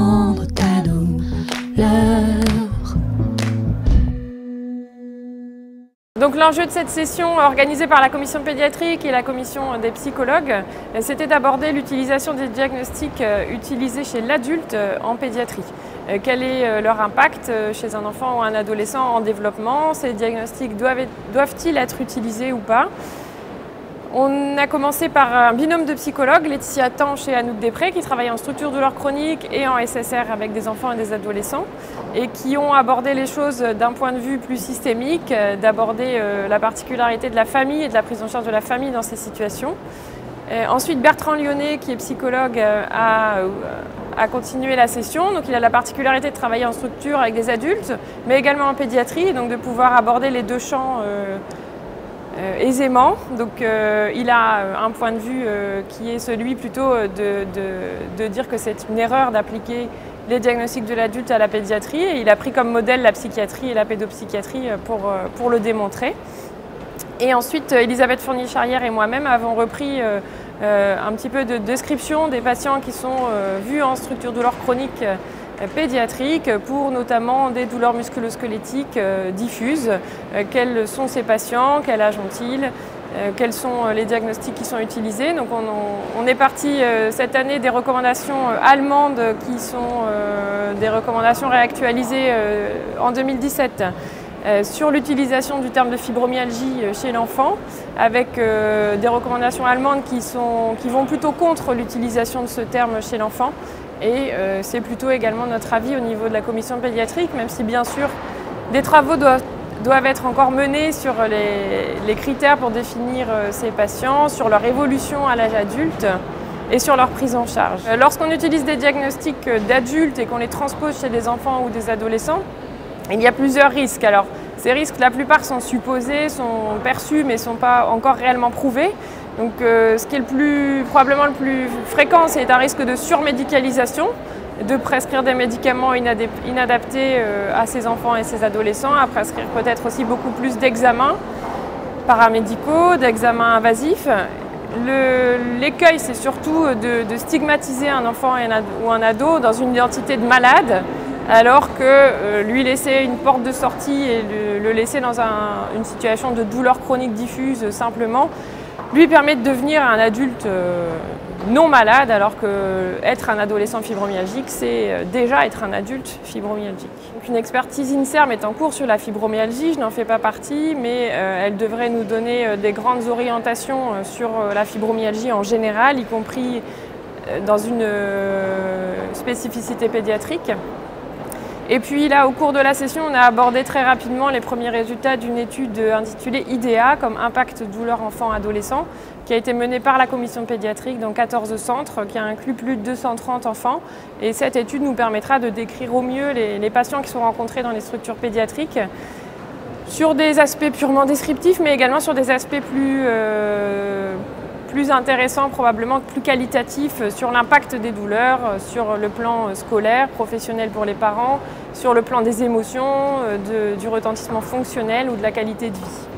comprendre ta douleur. Donc l'enjeu de cette session organisée par la commission pédiatrique et la commission des psychologues, c'était d'aborder l'utilisation des diagnostics utilisés chez l'adulte en pédiatrie. Quel est leur impact chez un enfant ou un adolescent en développement? Ces diagnostics doivent-ils être utilisés ou pas? On a commencé par un binôme de psychologues, Laetitia Tanche et Anouk Després, qui travaillent en structure douleur chronique et en SSR avec des enfants et des adolescents, et qui ont abordé les choses d'un point de vue plus systémique, d'aborder la particularité de la famille et de la prise en charge de la famille dans ces situations. Ensuite, Bertrand Lyonnais, qui est psychologue, a continué la session. Donc, il a la particularité de travailler en structure avec des adultes, mais également en pédiatrie, donc de pouvoir aborder les deux champs aisément. Donc il a un point de vue qui est celui plutôt de dire que c'est une erreur d'appliquer les diagnostics de l'adulte à la pédiatrie, et il a pris comme modèle la psychiatrie et la pédopsychiatrie pour le démontrer. Et ensuite, Elisabeth Fournier-Charrière et moi-même avons repris un petit peu de description des patients qui sont vus en structure douleur chronique pédiatrique pour notamment des douleurs musculo-squelettiques diffuses. Quels sont ces patients? Quel âge ont-ils? Quels sont les diagnostics qui sont utilisés? Donc on est parti cette année des recommandations allemandes qui sont des recommandations réactualisées en 2017 sur l'utilisation du terme de fibromyalgie chez l'enfant, avec des recommandations allemandes qui vont plutôt contre l'utilisation de ce terme chez l'enfant. Et c'est plutôt également notre avis au niveau de la commission pédiatrique, même si bien sûr des travaux doivent être encore menés sur les critères pour définir ces patients, sur leur évolution à l'âge adulte et sur leur prise en charge. Lorsqu'on utilise des diagnostics d'adultes et qu'on les transpose chez des enfants ou des adolescents, il y a plusieurs risques. Alors, ces risques, la plupart sont supposés, sont perçus, mais ne sont pas encore réellement prouvés. Donc, ce qui est probablement le plus fréquent, c'est un risque de surmédicalisation, de prescrire des médicaments inadaptés à ces enfants et ces adolescents, à prescrire peut-être aussi beaucoup plus d'examens paramédicaux, d'examens invasifs. L'écueil, c'est surtout de stigmatiser un enfant ou un ado dans une identité de malade, alors que lui laisser une porte de sortie et le laisser dans une situation de douleur chronique diffuse simplement, lui permet de devenir un adulte non malade, alors qu'être un adolescent fibromyalgique, c'est déjà être un adulte fibromyalgique. Donc une expertise INSERM est en cours sur la fibromyalgie, je n'en fais pas partie, mais elle devrait nous donner des grandes orientations sur la fibromyalgie en général, y compris dans une spécificité pédiatrique. Et puis là, au cours de la session, on a abordé très rapidement les premiers résultats d'une étude intitulée IDEA, comme Impact douleur enfant-adolescent, qui a été menée par la commission pédiatrique dans 14 centres, qui a inclus plus de 230 enfants. Et cette étude nous permettra de décrire au mieux les patients qui sont rencontrés dans les structures pédiatriques, sur des aspects purement descriptifs, mais également sur des aspects plus intéressant, probablement plus qualitatif, sur l'impact des douleurs, sur le plan scolaire, professionnel pour les parents, sur le plan des émotions, du retentissement fonctionnel ou de la qualité de vie.